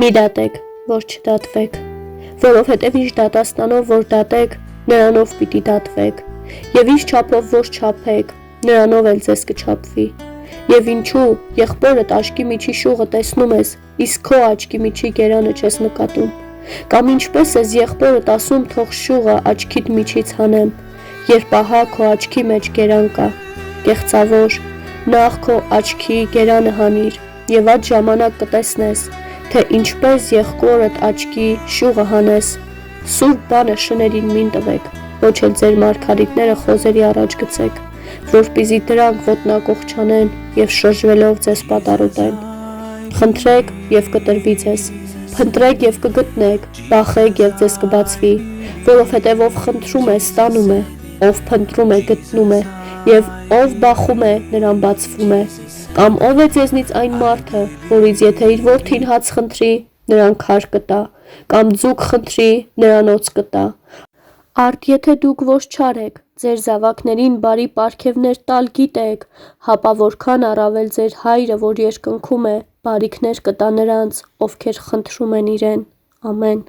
Մի դատեք, որ չդատվեք, որովհետև ինչ դատաստանով որ դատեք, նրանով պիտի դատվեք, և ինչ չափով որ չափեք, նրանով էլ ձեզ կչափվի։ Եվ ինչու եղբորդ աչքի միջի շուղը տեսնում ես, իսկ քո աչքի միջի գերանը չես նկատում, կամ ինչպես ես եղբորդ ասում, թող շուղը աչքիդ միջից հանեմ, երբ ահա քո աչքի մեջ գերան կա, կեղծավոր, նախ քո աչքի գերանը հանիր, և այդ ժամանակ կտեսնես, թե ինչպես եղբորդ աչքի շուղը հանես։ Սուրբ բանը շներին մին տվեք, ոչ էլ ձեր մարգարիտները խոզերի առաջ գցեք, որպեսզի դրանք ոտնակոխ չանեն և շրջվելով ձեզ պատառոտեն։ Խնդրեք և կտրվի ձեզ, փնտրեք և կգտնեք, բախեք և ձեզ կբացվի, որովհետև ով խնդրում է, ստանում է, ով փնտրում է, գտնում է, և ով բախում է, նրան բացվում է։ Կամ ով է ձեզնից այն մարդը, որից եթե իր որդին հաց խնդրի, նրան քար կտա, կամ ձուկ խնդրի, նրան օձ կտա։ Արդ եթե դուք ոչչար եք, ձեր զավակներին բարի պարգևներ տալ գիտեք, հապա որքան առավել ձեր Հայրը, որ երկնքում է, բարիքներ կտա նրանց, ովքեր խնդրում են իրեն։ Ամեն։